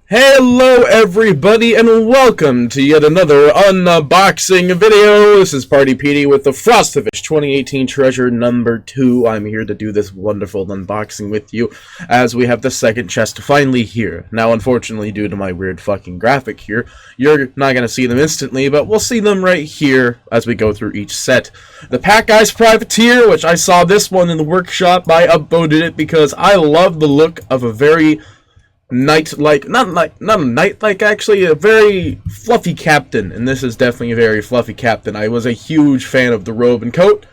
Hello everybody and welcome to yet another unboxing video. This is Party Petey with the Frostivus 2018 Treasure number 2. I'm here to do this wonderful unboxing with you as we have the second chest finally here. Now unfortunately due to my weird fucking graphic here, you're not going to see them instantly, but we'll see them right here as we go through each set. The Pack Guys Privateer, which I saw this one in the workshop, I upvoted it because I love the look of a very knight-like, not a knight-like actually, a very fluffy captain, and this is definitely a very fluffy captain. I was a huge fan of the robe and coat.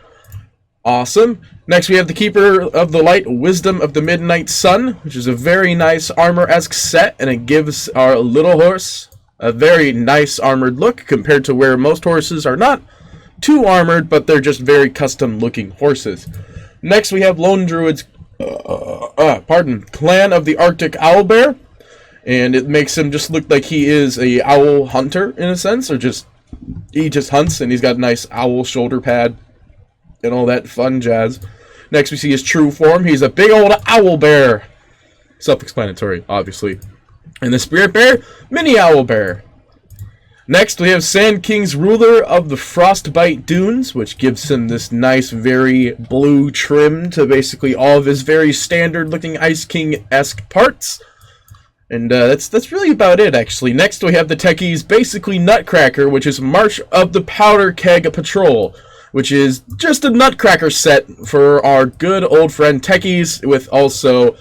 Awesome. Next we have the Keeper of the Light, Wisdom of the Midnight Sun, which is a very nice armor-esque set, and it gives our little horse a very nice armored look compared to where most horses are not too armored, but they're just very custom-looking horses. Next we have Lone Druid's Clan of the Arctic Owlbear, and it makes him just look like he is a owl hunter in a sense, or he just hunts, and he's got a nice owl shoulder pad and all that fun jazz. Next we see his true form. He's a big old owl bear, self-explanatory obviously, and the spirit bear, mini owl bear. Next, we have Sand King's Ruler of the Frostbite Dunes, which gives him this nice, very blue trim to basically all of his very standard-looking Ice King-esque parts. And that's really about it, actually. Next, we have the Techies basically Nutcracker, which is March of the Powder Keg Patrol, which is just a Nutcracker set for our good old friend Techies, with also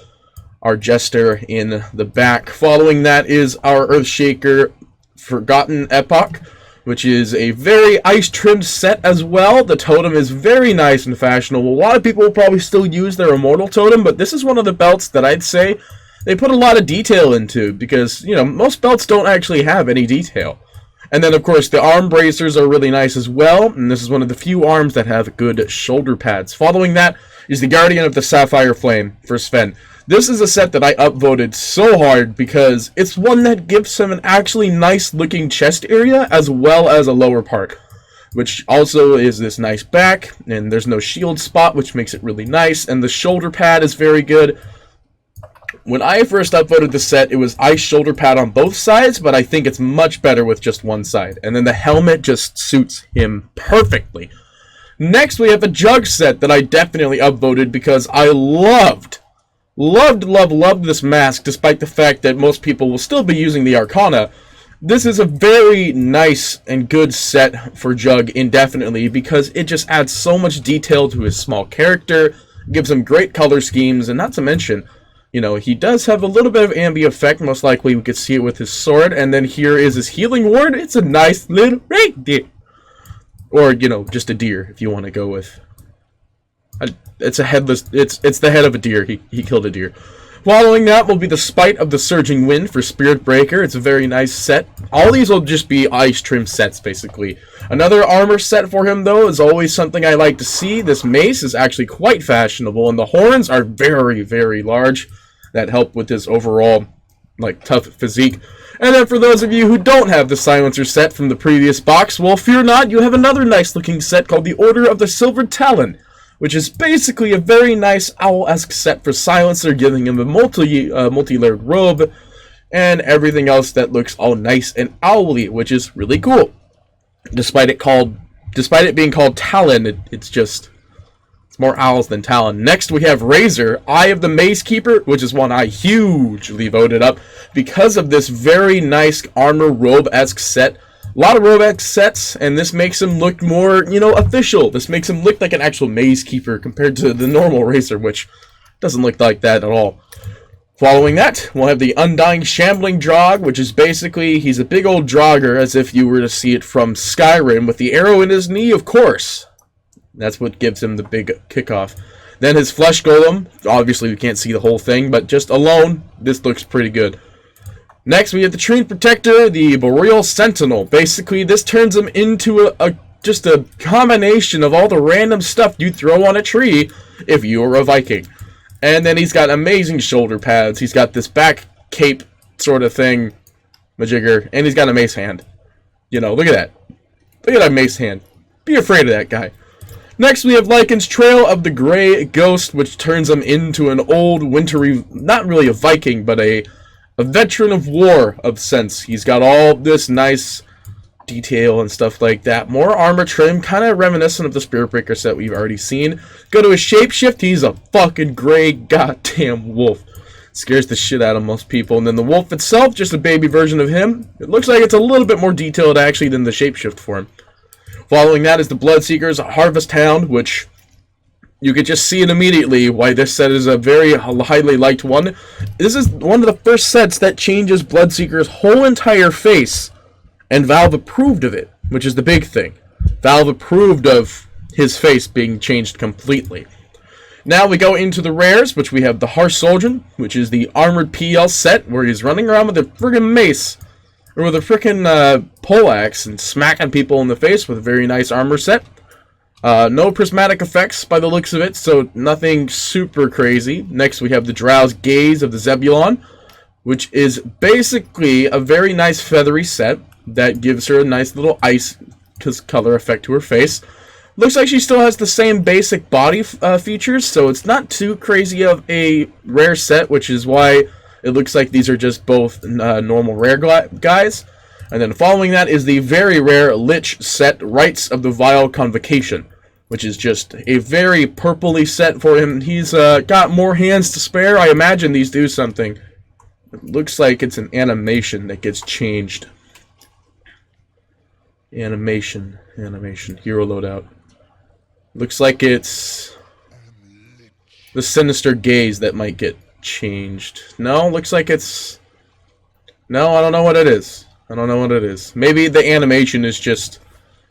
our Jester in the back. Following that is our Earthshaker Forgotten Epoch, which is a very ice-trimmed set as well. The totem is very nice and fashionable. A lot of people will probably still use their Immortal totem, but this is one of the belts that I'd say they put a lot of detail into, because, you know, most belts don't actually have any detail. And then, of course, the arm bracers are really nice as well, and this is one of the few arms that have good shoulder pads. Following that is the Guardian of the Sapphire Flame for Sven. This is a set that I upvoted so hard because it's one that gives him an actually nice looking chest area as well as a lower part, which also is this nice back, and there's no shield spot, which makes it really nice, and the shoulder pad is very good. When I first upvoted the set, it was ice shoulder pad on both sides, but I think it's much better with just one side, and then the helmet just suits him perfectly. Next we have a Jug set that I definitely upvoted because I loved this mask, despite the fact that most people will still be using the Arcana. This is a very nice and good set for Jug indefinitely because it just adds so much detail to his small character, gives him great color schemes, and not to mention, you know, he does have a little bit of ambi effect. Most likely we could see it with his sword, and then here is his healing ward. It's a nice little reindeer, or, you know, just a deer if you want to go with. It's a headless, it's the head of a deer. He killed a deer. Following that will be the Spite of the Surging Wind for Spirit Breaker. It's a very nice set. All these will just be ice trim sets, basically. Another armor set for him, though, is always something I like to see. This mace is actually quite fashionable, and the horns are very, very large. That help with his overall, like, tough physique. And then for those of you who don't have the silencer set from the previous box, well, fear not, you have another nice looking set called the Order of the Silver Talon, which is basically a very nice owl-esque set for silencer, giving him a multi-layered robe and everything else that looks all nice and owly, which is really cool. Despite it being called Talon, it's more owls than Talon. Next we have Razor, Eye of the Maze Keeper, which is one I hugely voted up because of this very nice armor robe-esque set. A lot of robe-esque sets, and this makes him look more, you know, official. This makes him look like an actual Maze Keeper compared to the normal Razor, which doesn't look like that at all. Following that, we'll have the Undying Shambling Drog, which is basically, he's a big old Draugr, as if you were to see it from Skyrim, with the arrow in his knee, of course. That's what gives him the big kickoff. Then his Flesh Golem, obviously we can't see the whole thing, but just alone, this looks pretty good. Next, we have the Tree Protector, the Boreal Sentinel. Basically, this turns him into just a combination of all the random stuff you throw on a tree if you are a Viking. And then he's got amazing shoulder pads. He's got this back cape sort of thing, majigger, and he's got a mace hand. You know, look at that. Look at that mace hand. Be afraid of that guy. Next, we have Lycan's Trail of the Grey Ghost, which turns him into an old, wintry, not really a Viking, but a a veteran of war of sense. He's got all this nice detail and stuff like that. More armor trim, kind of reminiscent of the Spirit Breaker set we've already seen. Go to his shapeshift, he's a fucking gray goddamn wolf. Scares the shit out of most people. And then the wolf itself, just a baby version of him. It looks like it's a little bit more detailed actually than the shapeshift form. Following that is the Bloodseeker's Harvest Hound, which you could just see it immediately why this set is a very highly liked one. This is one of the first sets that changes Bloodseeker's whole entire face, and Valve approved of it, which is the big thing. Valve approved of his face being changed completely. Now we go into the rares, which we have the Harsh Soldier, which is the armored PL set, where he's running around with a friggin' mace, or with a frickin' poleaxe, and smacking people in the face with a very nice armor set. No prismatic effects by the looks of it, so nothing super crazy. Next we have the Drow's Gaze of the Zebulon, which is basically a very nice feathery set that gives her a nice little ice color effect to her face. Looks like she still has the same basic body features, so it's not too crazy of a rare set, which is why it looks like these are just both normal rare guys. And then following that is the very rare Lich set, Rites of the Vile Convocation, which is just a very purpley set for him. He's got more hands to spare. I imagine these do something. It looks like it's an animation that gets changed. Animation, hero loadout. Looks like it's the Sinister Gaze that might get changed. No, looks like it's... No, I don't know what it is. I don't know what it is. Maybe the animation is just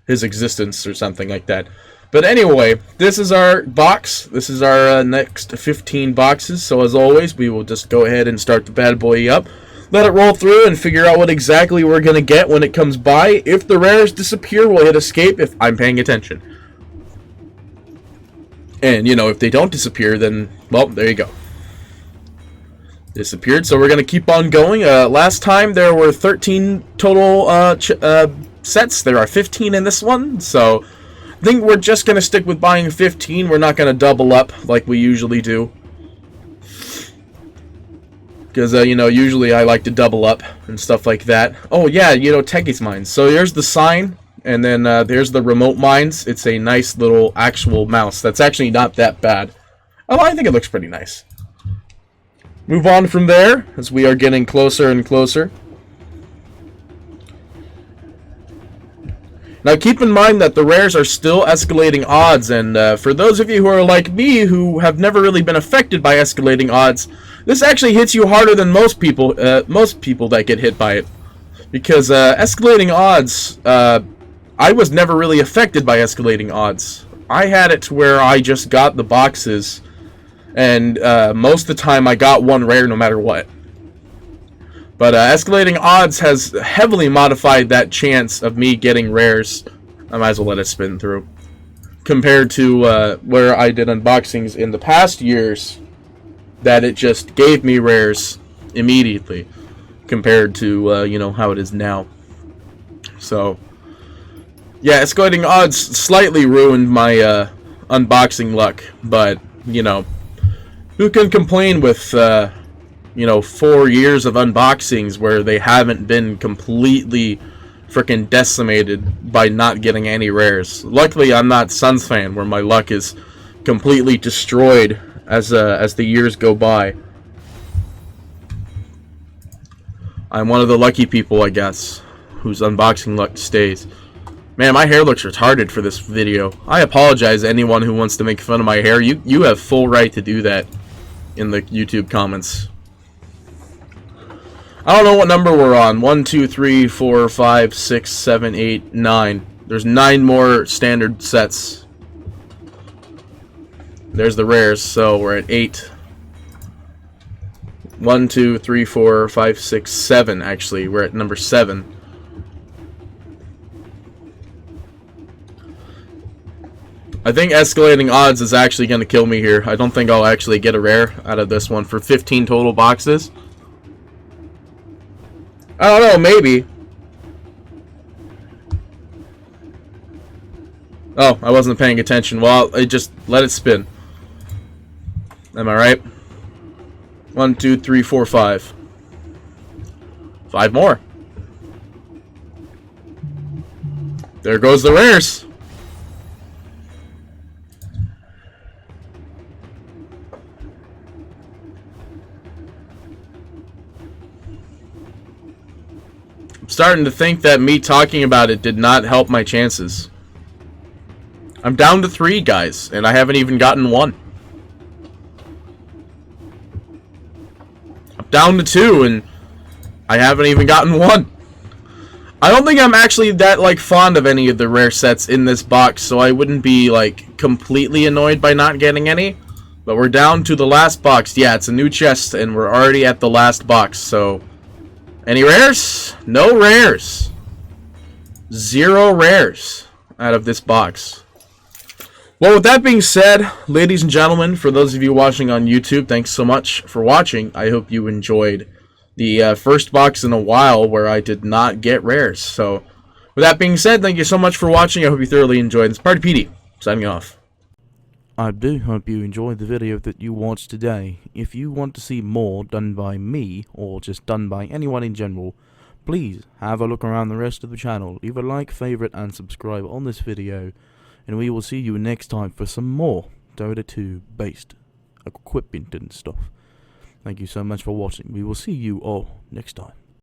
his existence or something like that. But anyway, this is our box. This is our next 15 boxes. So as always, we will just go ahead and start the bad boy up. Let it roll through and figure out what exactly we're going to get when it comes by. If the rares disappear, we'll hit escape if I'm paying attention. And, you know, if they don't disappear, then, well, there you go. Disappeared, so we're going to keep on going. Last time there were 13 total sets. There are 15 in this one, so I think we're just going to stick with buying 15. We're not going to double up like we usually do. Because, you know, usually I like to double up and stuff like that. Oh, yeah, you know, Techie's Mines. So here's the sign. And then there's the remote mines. It's a nice little actual mouse. That's actually not that bad. Oh, I think it looks pretty nice. Move on from there, as we are getting closer and closer. Now keep in mind that the rares are still escalating odds, and for those of you who are like me, who have never really been affected by escalating odds, this actually hits you harder than most people that get hit by it. Because escalating odds... I was never really affected by escalating odds. I had it to where I just got the boxes, and most of the time I got one rare no matter what. But escalating odds has heavily modified that chance of me getting rares. I might as well let it spin through. Compared to where I did unboxings in the past years, that it just gave me rares immediately, compared to you know, how it is now. So... yeah, escalating odds slightly ruined my unboxing luck, but, you know, who can complain with, you know, 4 years of unboxings where they haven't been completely freaking decimated by not getting any rares? Luckily, I'm not Suns fan, where my luck is completely destroyed as the years go by. I'm one of the lucky people, I guess, whose unboxing luck stays. Man, my hair looks retarded for this video. I apologize to anyone who wants to make fun of my hair. You have full right to do that in the YouTube comments. I don't know what number we're on. 1, 2, 3, 4, 5, 6, 7, 8, 9. There's 9 more standard sets. There's the rares, so we're at 8. 1, 2, 3, 4, 5, 6, 7, actually. We're at number 7. I think escalating odds is actually going to kill me here. I don't think I'll actually get a rare out of this one for 15 total boxes. I don't know, maybe. Oh, I wasn't paying attention. Well, I just let it spin. Am I right? 1, 2, 3, 4, 5. 5 more. There goes the rares. I'm starting to think that me talking about it did not help my chances. I'm down to 3, guys, and I haven't even gotten 1. I'm down to 2, and I haven't even gotten 1. I don't think I'm actually that, like, fond of any of the rare sets in this box, so I wouldn't be, like, completely annoyed by not getting any. But we're down to the last box. Yeah, it's a new chest, and we're already at the last box, so... Any rares? No rares. 0 rares out of this box. Well, with that being said, ladies and gentlemen, for those of you watching on YouTube, thanks so much for watching. I hope you enjoyed the first box in a while where I did not get rares. So, with that being said, thank you so much for watching. I hope you thoroughly enjoyed this. Party PD, signing off. I do hope you enjoyed the video that you watched today. If you want to see more done by me, or just done by anyone in general, please have a look around the rest of the channel. Leave a like, favorite, and subscribe on this video. And we will see you next time for some more Dota 2 based equipment and stuff. Thank you so much for watching. We will see you all next time.